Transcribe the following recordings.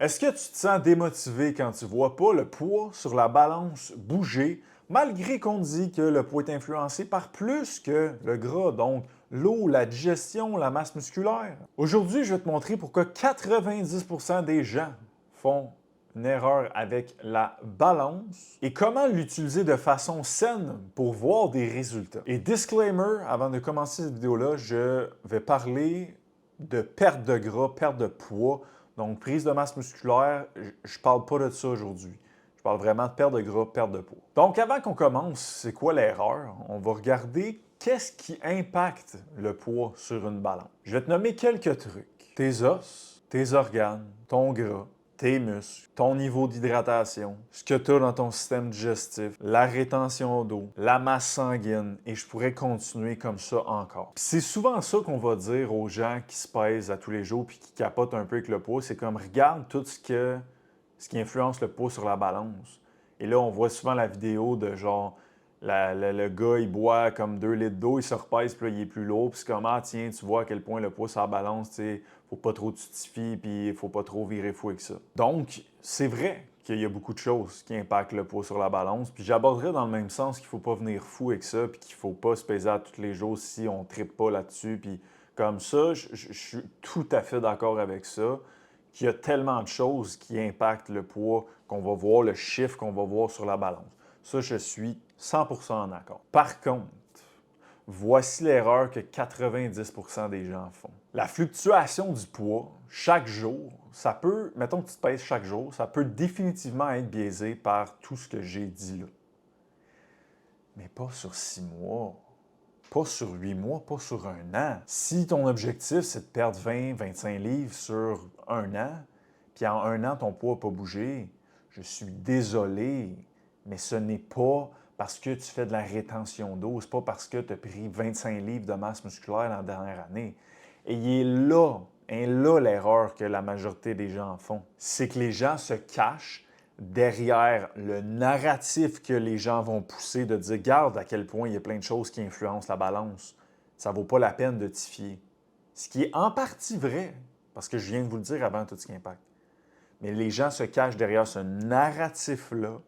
Est-ce que tu te sens démotivé quand tu vois pas le poids sur la balance bouger, malgré qu'on dit que le poids est influencé par plus que le gras, donc l'eau, la digestion, la masse musculaire? Aujourd'hui, je vais te montrer pourquoi 90% des gens font une erreur avec la balance et comment l'utiliser de façon saine pour voir des résultats. Et disclaimer, avant de commencer cette vidéo-là, je vais parler de perte de gras, perte de poids. Donc, prise de masse musculaire, je ne parle pas de ça aujourd'hui. Je parle vraiment de perte de gras, perte de poids. Donc, avant qu'on commence, c'est quoi l'erreur? On va regarder qu'est-ce qui impacte le poids sur une balance. Je vais te nommer quelques trucs. Tes os, tes organes, ton gras, tes muscles, ton niveau d'hydratation, ce que tu as dans ton système digestif, la rétention d'eau, la masse sanguine, et je pourrais continuer comme ça encore. Puis c'est souvent ça qu'on va dire aux gens qui se pèsent à tous les jours puis qui capotent un peu avec le poids, c'est comme regarde tout ce qui influence le poids sur la balance. Et là, on voit souvent la vidéo de genre le gars, il boit comme 2 litres d'eau, il se repèse, puis là, il est plus lourd. Puis c'est comme, ah, tiens, tu vois à quel point le poids sur la balance, tu sais, faut pas trop tu t'y fies, puis il faut pas trop virer fou avec ça. Donc, c'est vrai qu'il y a beaucoup de choses qui impactent le poids sur la balance. Puis j'aborderai dans le même sens qu'il faut pas venir fou avec ça, puis qu'il faut pas se peser à tous les jours si on ne trippe pas là-dessus. Puis comme ça, je suis tout à fait d'accord avec ça, qu'il y a tellement de choses qui impactent le poids qu'on va voir, le chiffre qu'on va voir sur la balance. Ça, je suis 100% en accord. Par contre, voici l'erreur que 90% des gens font. La fluctuation du poids chaque jour, ça peut, mettons que tu te pèses chaque jour, ça peut définitivement être biaisé par tout ce que j'ai dit là. Mais pas sur 6 mois, pas sur 8 mois, pas sur un an. Si ton objectif, c'est de perdre 20-25 livres sur un an, puis en un an, ton poids n'a pas bougé, je suis désolé, mais ce n'est pas parce que tu fais de la rétention d'eau, c'est pas parce que tu as pris 25 livres de masse musculaire dans la dernière année. Et il est là l'erreur que la majorité des gens font. C'est que les gens se cachent derrière le narratif que les gens vont pousser de dire « Garde à quel point il y a plein de choses qui influencent la balance. Ça ne vaut pas la peine de t'y fier. » Ce qui est en partie vrai, parce que je viens de vous le dire avant tout ce qui impacte. Mais les gens se cachent derrière ce narratif-là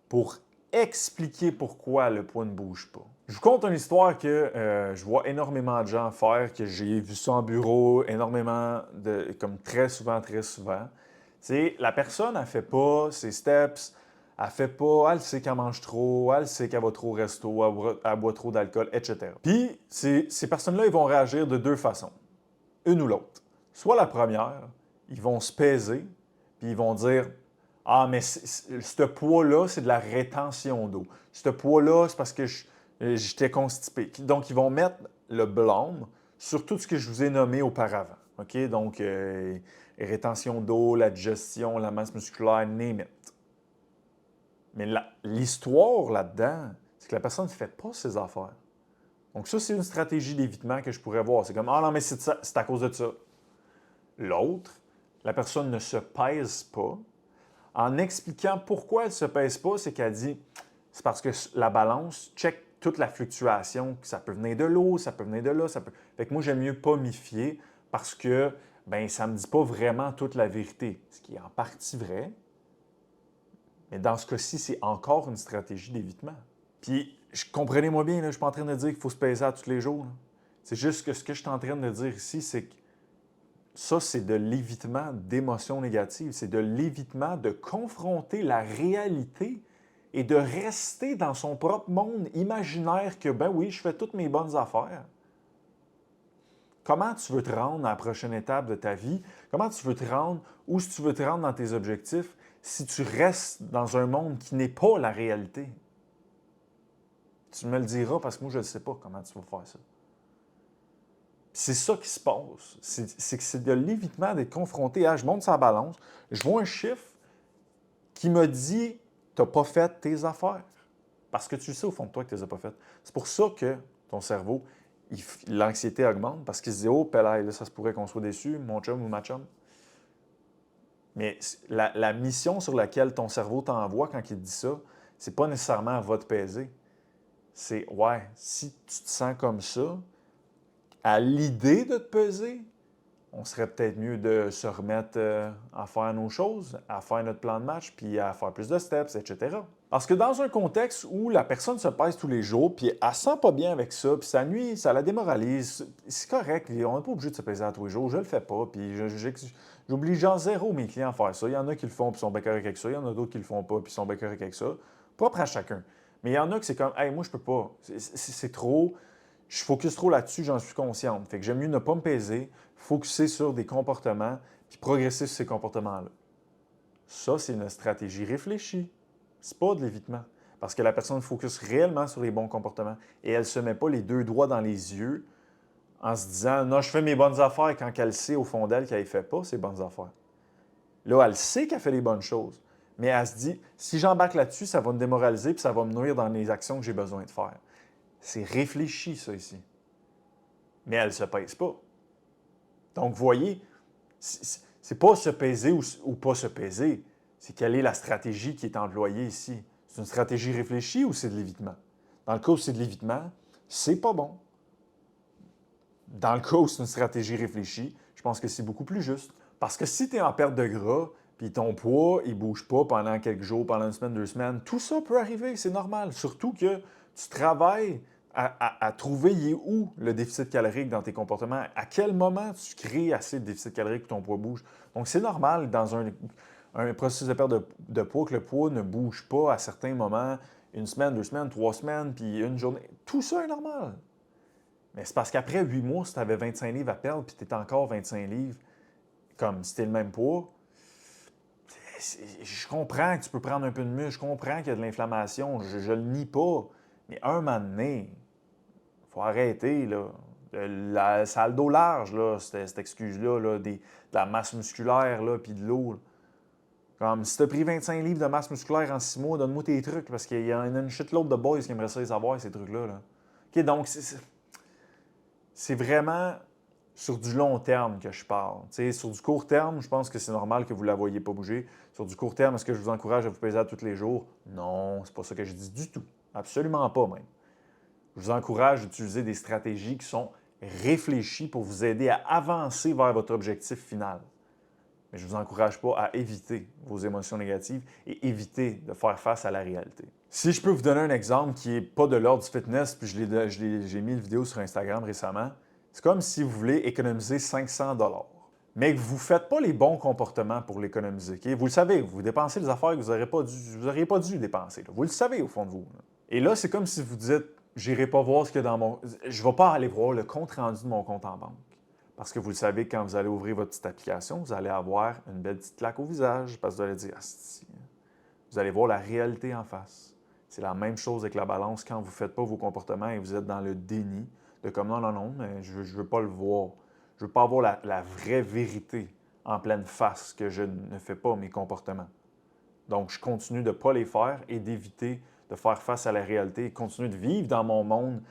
pour expliquer pourquoi le poids ne bouge pas. Je vous conte une histoire que je vois énormément de gens faire, que j'ai vu ça en bureau énormément, comme très souvent, très souvent. C'est la personne, elle ne fait pas ses steps, elle fait pas, elle sait qu'elle mange trop, elle sait qu'elle va trop au resto, elle boit trop d'alcool, etc. Puis, ces personnes-là, ils vont réagir de deux façons, une ou l'autre. Soit la première, ils vont se peser, puis ils vont dire ah, mais ce poids-là, c'est de la rétention d'eau. Ce poids-là, c'est parce que j'étais constipé. Donc, ils vont mettre le blâme sur tout ce que je vous ai nommé auparavant. OK? Donc, rétention d'eau, la digestion, la masse musculaire, name it. Mais l'histoire là-dedans, c'est que la personne ne fait pas ses affaires. Donc, ça, c'est une stratégie d'évitement que je pourrais voir. C'est comme, ah non, mais c'est à cause de ça. L'autre, la personne ne se pèse pas. En expliquant pourquoi elle ne se pèse pas, c'est qu'elle dit c'est parce que la balance check toute la fluctuation, ça peut venir de l'eau, ça peut venir de là, ça peut. Fait que moi, j'aime mieux pas m'y fier parce que ça ne me dit pas vraiment toute la vérité, ce qui est en partie vrai. Mais dans ce cas-ci, c'est encore une stratégie d'évitement. Puis, comprenez-moi bien, là, je ne suis pas en train de dire qu'il faut se peser à tous les jours. Là. C'est juste que ce que je suis en train de dire ici, c'est que ça, c'est de l'évitement d'émotions négatives. C'est de l'évitement de confronter la réalité et de rester dans son propre monde imaginaire que, ben oui, je fais toutes mes bonnes affaires. Comment tu veux te rendre à la prochaine étape de ta vie? Comment tu veux te rendre? Où tu veux te rendre dans tes objectifs si tu restes dans un monde qui n'est pas la réalité? Tu me le diras parce que moi, je ne sais pas comment tu vas faire ça. C'est ça qui se passe. C'est que c'est de l'évitement d'être confronté à je monte sa balance, je vois un chiffre qui me dit tu n'as pas fait tes affaires. Parce que tu sais au fond de toi que tu ne les as pas faites. C'est pour ça que ton cerveau, l'anxiété augmente parce qu'il se dit oh, pelaille, là, ça se pourrait qu'on soit déçu, mon chum ou ma chum. Mais la mission sur laquelle ton cerveau t'envoie quand il te dit ça, c'est pas nécessairement va te peser. C'est ouais, si tu te sens comme ça, à l'idée de te peser, on serait peut-être mieux de se remettre à faire nos choses, à faire notre plan de match, puis à faire plus de steps, etc. Parce que dans un contexte où la personne se pèse tous les jours, puis elle ne se sent pas bien avec ça, puis ça nuit, ça la démoralise, c'est correct, on n'est pas obligé de se peser à tous les jours, je le fais pas, puis j'oblige en zéro mes clients à faire ça. Il y en a qui le font, puis sont bien corrects avec ça, il y en a d'autres qui le font pas, puis sont bien corrects avec ça. Propre à chacun. Mais il y en a que c'est comme, hey, moi je peux pas, c'est trop, je focus trop là-dessus, j'en suis consciente. Fait que j'aime mieux ne pas me peser, focuser sur des comportements, puis progresser sur ces comportements-là. Ça, c'est une stratégie réfléchie. C'est pas de l'évitement. Parce que la personne focus réellement sur les bons comportements et elle ne se met pas les deux doigts dans les yeux en se disant non, je fais mes bonnes affaires quand elle sait au fond d'elle qu'elle ne fait pas ses bonnes affaires. Là, elle sait qu'elle fait les bonnes choses, mais elle se dit si j'embarque là-dessus, ça va me démoraliser puis ça va me nuire dans les actions que j'ai besoin de faire. C'est réfléchi, ça, ici. Mais elle ne se pèse pas. Donc, vous voyez, c'est pas se peser ou pas se peser. C'est quelle est la stratégie qui est employée ici. C'est une stratégie réfléchie ou c'est de l'évitement? Dans le cas où c'est de l'évitement, c'est pas bon. Dans le cas où c'est une stratégie réfléchie, je pense que c'est beaucoup plus juste. Parce que si tu es en perte de gras, puis ton poids, il ne bouge pas pendant quelques jours, pendant une semaine, 2 semaines, tout ça peut arriver, c'est normal. Surtout que tu travailles à trouver où le déficit calorique dans tes comportements, à quel moment tu crées assez de déficit calorique pour que ton poids bouge. Donc, c'est normal dans un processus de perte de poids que le poids ne bouge pas à certains moments, une semaine, 2 semaines, 3 semaines, puis une journée. Tout ça est normal. Mais c'est parce qu'après 8 mois, si tu avais 25 livres à perdre, puis tu étais encore 25 livres, comme si tu le même poids, je comprends que tu peux prendre un peu de muscle, je comprends qu'il y a de l'inflammation, je le nie pas. Mais un moment donné, il faut arrêter, là. Ça a le dos large, là, cette excuse-là, là, de la masse musculaire, là, puis de l'eau. Là. Comme si tu as pris 25 livres de masse musculaire en 6 mois, donne-moi tes trucs, parce qu'il y en a une shitload de boys qui aimeraient ça les savoir, ces trucs-là. Là. OK, donc, c'est vraiment sur du long terme que je parle. T'sais, sur du court terme, je pense que c'est normal que vous ne la voyez pas bouger. Sur du court terme, est-ce que je vous encourage à vous peser à tous les jours? Non, c'est pas ça que je dis du tout. Absolument pas même. Je vous encourage d'utiliser des stratégies qui sont réfléchies pour vous aider à avancer vers votre objectif final. Mais je ne vous encourage pas à éviter vos émotions négatives et éviter de faire face à la réalité. Si je peux vous donner un exemple qui n'est pas de l'ordre du fitness, puis j'ai mis une vidéo sur Instagram récemment, c'est comme si vous voulez économiser 500 $, mais que vous ne faites pas les bons comportements pour l'économiser. Okay? Vous le savez, vous dépensez les affaires que vous n'auriez pas dû dépenser. Là. Vous le savez au fond de vous. Là. Et là, c'est comme si vous dites, j'irai pas voir ce qu'il y a dans mon... Je ne vais pas aller voir le compte rendu de mon compte en banque. Parce que vous le savez, quand vous allez ouvrir votre petite application, vous allez avoir une belle petite claque au visage parce que vous allez dire, vous allez voir la réalité en face. C'est la même chose avec la balance quand vous ne faites pas vos comportements et vous êtes dans le déni de comme non, mais je ne veux pas le voir. Je ne veux pas avoir la vraie vérité en pleine face que je ne fais pas mes comportements. Donc, je continue de ne pas les faire et d'éviter de faire face à la réalité et continuer de vivre dans mon monde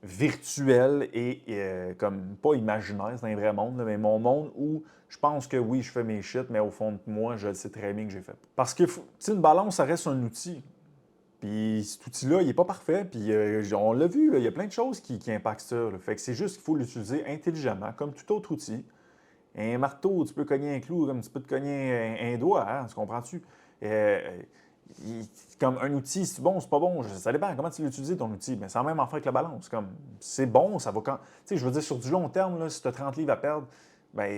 virtuel et comme pas imaginaire, c'est un vrai monde, là, mais mon monde où je pense que oui, je fais mes shit, mais au fond de moi, je le sais très bien que j'ai fait. Parce que une balance, ça reste un outil. Puis cet outil-là, il n'est pas parfait. Puis on l'a vu, là, il y a plein de choses qui impactent ça. Là. Fait que c'est juste qu'il faut l'utiliser intelligemment, comme tout autre outil. Un marteau, tu peux cogner un clou comme tu peux te cogner un doigt, hein, tu comprends-tu? Comme un outil, c'est bon, c'est pas bon, ça dépend comment tu l'utilises ton outil. Mais c'est la même affaire avec la balance. Comme c'est bon, ça va quand. Tu sais, je veux dire, sur du long terme, là, si tu as 30 livres à perdre, ben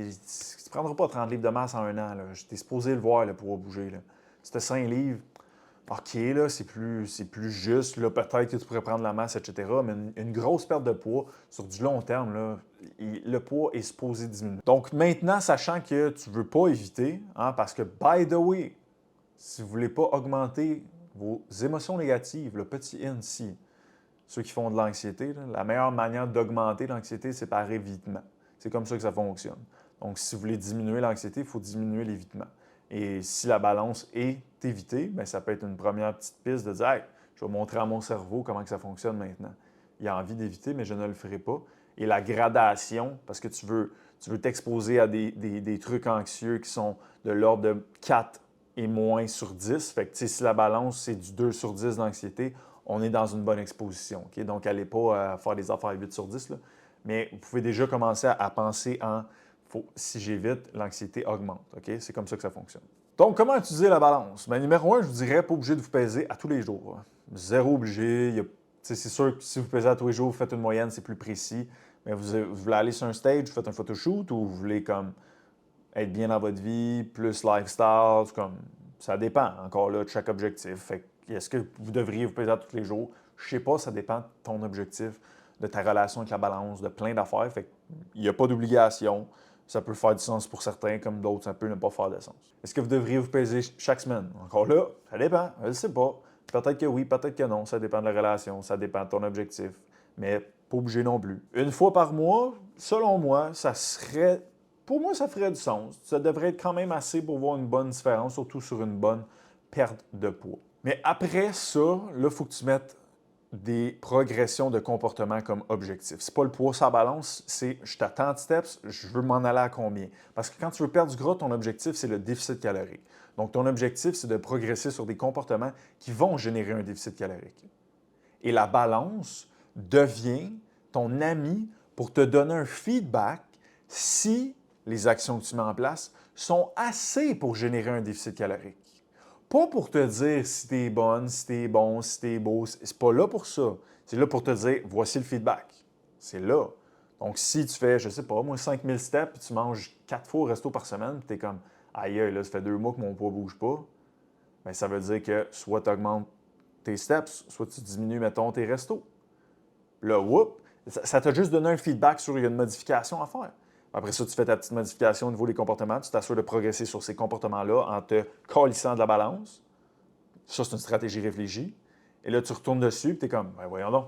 tu ne prendras pas 30 livres de masse en un an. Je t'ai supposé le voir là, pour bouger. Là. Si tu as 5 livres, OK, là, c'est plus juste. Là, peut-être que tu pourrais prendre la masse, etc. Mais une grosse perte de poids sur du long terme, là, le poids est supposé diminuer. Donc maintenant, sachant que tu ne veux pas éviter, hein, parce que, by the way, si vous ne voulez pas augmenter vos émotions négatives, le petit in ici, ceux qui font de l'anxiété, là, la meilleure manière d'augmenter l'anxiété, c'est par évitement. C'est comme ça que ça fonctionne. Donc, si vous voulez diminuer l'anxiété, il faut diminuer l'évitement. Et si la balance est évitée, bien, ça peut être une première petite piste de dire hey, je vais montrer à mon cerveau comment que ça fonctionne maintenant. Il a envie d'éviter, mais je ne le ferai pas. Et la gradation, parce que tu veux t'exposer à des trucs anxieux qui sont de l'ordre de 4 et moins sur 10. Fait que si la balance, c'est du 2 sur 10 d'anxiété, on est dans une bonne exposition. Okay? Donc, n'allez pas faire des affaires 8 sur 10. Là. Mais vous pouvez déjà commencer à penser en si j'évite, l'anxiété augmente. OK? C'est comme ça que ça fonctionne. Donc, comment utiliser la balance? Bien, numéro un, je vous dirais, pas obligé de vous peser à tous les jours. Zéro obligé. C'est sûr que si vous pesez à tous les jours, vous faites une moyenne, c'est plus précis. Mais vous voulez aller sur un stage, vous faites un photoshoot ou vous voulez comme être bien dans votre vie, plus lifestyle, comme ça dépend encore là de chaque objectif. Fait est-ce que vous devriez vous peser à tous les jours? Je sais pas, ça dépend de ton objectif, de ta relation avec la balance, de plein d'affaires. Fait il n'y a pas d'obligation. Ça peut faire du sens pour certains, comme d'autres, ça peut ne pas faire de sens. Est-ce que vous devriez vous peser chaque semaine? Encore là, ça dépend. Je ne sais pas. Peut-être que oui, peut-être que non. Ça dépend de la relation, ça dépend de ton objectif. Mais pas obligé non plus. Une fois par mois, selon moi, pour moi, ça ferait du sens. Ça devrait être quand même assez pour voir une bonne différence, surtout sur une bonne perte de poids. Mais après ça, là, il faut que tu mettes des progressions de comportement comme objectif. C'est pas le poids sur la balance, c'est je t'attends de steps, je veux m'en aller à combien. Parce que quand tu veux perdre du gras, ton objectif, c'est le déficit calorique. Donc, ton objectif, c'est de progresser sur des comportements qui vont générer un déficit calorique. Et la balance devient ton ami pour te donner un feedback si les actions que tu mets en place sont assez pour générer un déficit calorique. Pas pour te dire si t'es bonne, si t'es bon, si t'es beau. C'est pas là pour ça. C'est là pour te dire, voici le feedback. C'est là. Donc, si tu fais, je sais pas, moi, 5000 steps, puis tu manges 4 fois au resto par semaine, puis t'es comme, aïe, là, ça fait 2 mois que mon poids bouge pas, bien, ça veut dire que soit tu augmentes tes steps, soit tu diminues, mettons, tes restos. Là, whoop, ça t'a juste donné un feedback sur il y a une modification à faire. Après ça, tu fais ta petite modification au niveau des comportements, tu t'assures de progresser sur ces comportements-là en te calissant de la balance. Ça, c'est une stratégie réfléchie. Et là, tu retournes dessus et tu es comme, ben voyons donc,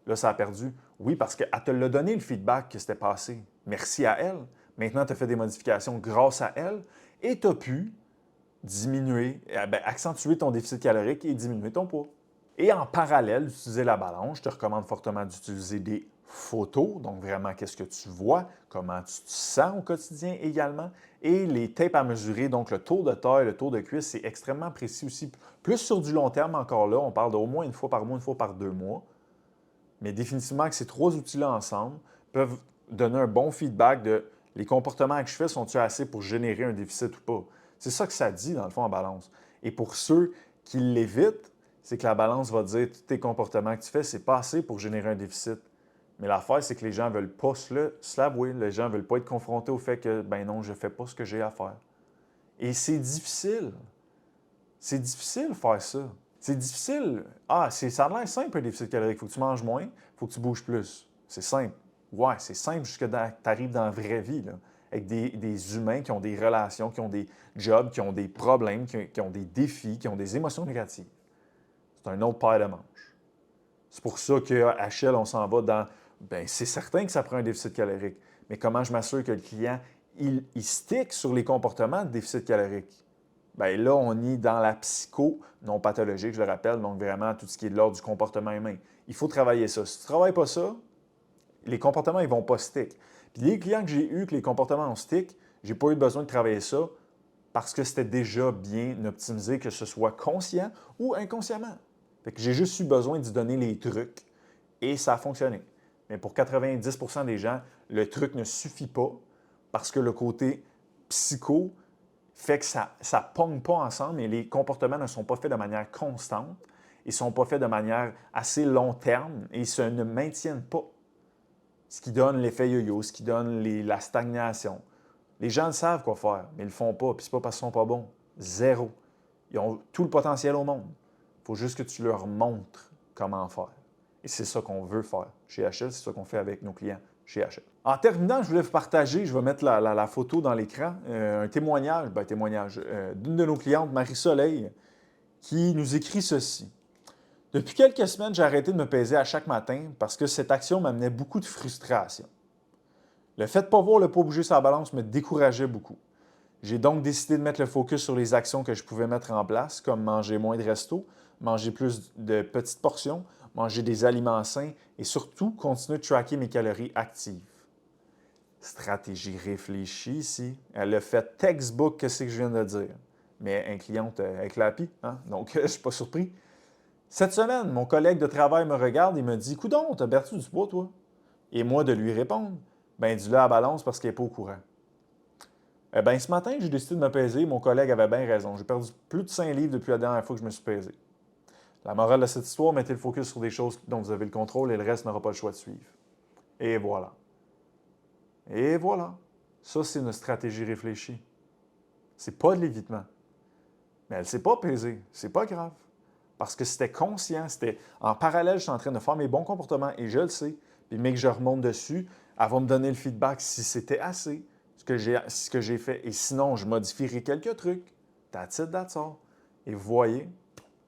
là, ça a perdu. Oui, parce qu'elle te l'a donné le feedback que c'était passé. Merci à elle. Maintenant, tu as fait des modifications grâce à elle et tu as pu diminuer, accentuer ton déficit calorique et diminuer ton poids. Et en parallèle d'utiliser la balance, je te recommande fortement d'utiliser des photos, donc vraiment qu'est-ce que tu vois, comment tu te sens au quotidien également, et les tapes à mesurer, donc le tour de taille, le tour de cuisse, c'est extrêmement précis aussi. Plus sur du long terme encore là, on parle d'au moins une fois par mois, une fois par 2 mois, mais définitivement que ces 3 outils-là ensemble peuvent donner un bon feedback de les comportements que je fais, sont-ils assez pour générer un déficit ou pas? C'est ça que ça dit dans le fond en balance. Et pour ceux qui l'évitent, c'est que la balance va dire tous tes comportements que tu fais, c'est pas assez pour générer un déficit. Mais l'affaire, c'est que les gens ne veulent pas se l'avouer. Les gens ne veulent pas être confrontés au fait que, ben non, je ne fais pas ce que j'ai à faire. Et c'est difficile. C'est difficile de faire ça. C'est difficile. Ça a l'air simple un déficit calorique. Il faut que tu manges moins, il faut que tu bouges plus. C'est simple. Ouais, c'est simple jusqu'à ce que tu arrives dans la vraie vie, là, avec des humains qui ont des relations, qui ont des jobs, qui ont des problèmes, qui ont des défis, qui ont des émotions négatives. C'est un autre paire de manches. C'est pour ça qu'à HL, on s'en va dans, bien, c'est certain que ça prend un déficit calorique, mais comment je m'assure que le client, il stick sur les comportements de déficit calorique? Bien là, on est dans la psycho non pathologique, je le rappelle, donc vraiment tout ce qui est de l'ordre du comportement humain. Il faut travailler ça. Si tu ne travailles pas ça, les comportements, ils ne vont pas stick. Puis les clients que j'ai eus, que les comportements ont stick, je n'ai pas eu besoin de travailler ça parce que c'était déjà bien optimisé, que ce soit conscient ou inconsciemment. Fait que j'ai juste eu besoin d'y donner les trucs et ça a fonctionné. Mais pour 90 % des gens, le truc ne suffit pas parce que le côté psycho fait que ça ne pogne pas ensemble et les comportements ne sont pas faits de manière constante, ils ne sont pas faits de manière assez long terme et ils ne maintiennent pas. Ce qui donne l'effet yo-yo, ce qui donne la stagnation. Les gens le savent quoi faire, mais ils ne le font pas, puis c'est pas parce qu'ils ne sont pas bons. Zéro. Ils ont tout le potentiel au monde. Il faut juste que tu leur montres comment faire. Et c'est ça qu'on veut faire chez HL, c'est ça qu'on fait avec nos clients chez HL. En terminant, je voulais vous partager, je vais mettre la photo dans l'écran, un témoignage d'une de nos clientes, Marie-Soleil, qui nous écrit ceci. Depuis quelques semaines, j'ai arrêté de me peser à chaque matin parce que cette action m'amenait beaucoup de frustration. Le fait de ne pas voir le poids bouger sur la balance me décourageait beaucoup. J'ai donc décidé de mettre le focus sur les actions que je pouvais mettre en place, comme manger moins de resto, manger plus de petites portions, manger des aliments sains et surtout continuer de tracker mes calories actives. Stratégie réfléchie ici. Elle a fait textbook, qu'est-ce que je viens de dire. Mais un client avec l'API, hein? Donc je ne suis pas surpris. Cette semaine, mon collègue de travail me regarde et me dit « Coudon, t'as perdu du poids, toi? » Et moi, de lui répondre « Ben, dis-le à la balance parce qu'elle n'est pas au courant. » Eh bien, ce matin, j'ai décidé de me peser. Mon collègue avait bien raison. J'ai perdu plus de 5 livres depuis la dernière fois que je me suis pesé. La morale de cette histoire, mettez le focus sur des choses dont vous avez le contrôle et le reste n'aura pas le choix de suivre. Et voilà. Et voilà. Ça, c'est une stratégie réfléchie. C'est pas de l'évitement. Mais elle ne s'est pas pesée. C'est pas grave. Parce que c'était conscient, c'était en parallèle, je suis en train de faire mes bons comportements et je le sais. Puis, mais que je remonte dessus, elle va me donner le feedback si c'était assez, ce que j'ai fait. Et sinon, je modifierai quelques trucs. That's it, that's all. Et vous voyez,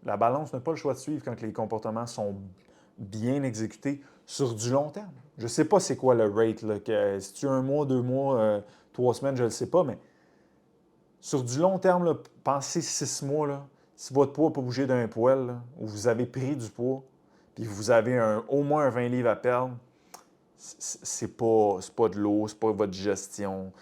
la balance n'a pas le choix de suivre quand les comportements sont bien exécutés sur du long terme. Je ne sais pas c'est quoi le rate, là, si tu as 1 mois, 2 mois, 3 semaines, je ne le sais pas, mais sur du long terme, là, pensez 6 mois, là, si votre poids n'a pas bougé d'un poil, là, ou vous avez pris du poids, puis vous avez au moins un 20 livres à perdre, c'est pas de l'eau, c'est pas votre digestion,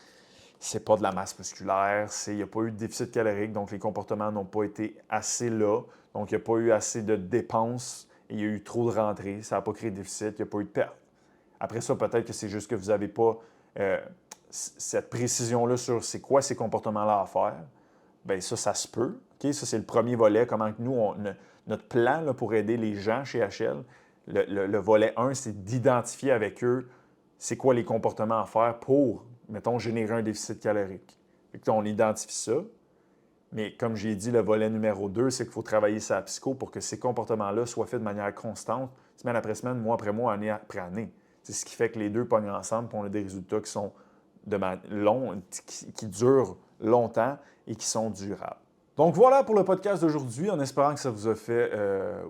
c'est pas de la masse musculaire, il n'y a pas eu de déficit calorique, donc les comportements n'ont pas été assez là, donc il n'y a pas eu assez de dépenses, et il y a eu trop de rentrées, ça n'a pas créé de déficit, il n'y a pas eu de perte. Après ça, peut-être que c'est juste que vous n'avez pas cette précision-là sur c'est quoi ces comportements-là à faire. Bien, ça se peut. Okay? Ça, c'est le premier volet, comment que nous, notre plan là, pour aider les gens chez HL. Le volet 1, c'est d'identifier avec eux c'est quoi les comportements à faire pour, mettons, générer un déficit calorique. On identifie ça. Mais comme j'ai dit, le volet numéro 2, c'est qu'il faut travailler sa psycho pour que ces comportements-là soient faits de manière constante, semaine après semaine, mois après mois, année après année. C'est ce qui fait que les deux pognent ensemble et on a des résultats qui sont longs, qui durent longtemps et qui sont durables. Donc voilà pour le podcast d'aujourd'hui, en espérant que ça vous a fait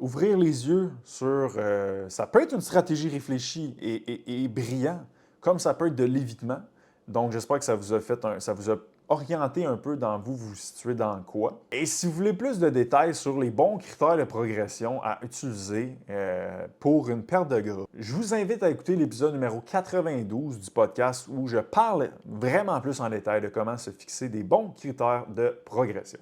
ouvrir les yeux sur... ça peut être une stratégie réfléchie et brillant, comme ça peut être de l'évitement. Donc j'espère que ça vous a ça vous a orienté un peu dans vous situez dans quoi. Et si vous voulez plus de détails sur les bons critères de progression à utiliser pour une perte de gras, je vous invite à écouter l'épisode numéro 92 du podcast où je parle vraiment plus en détail de comment se fixer des bons critères de progression.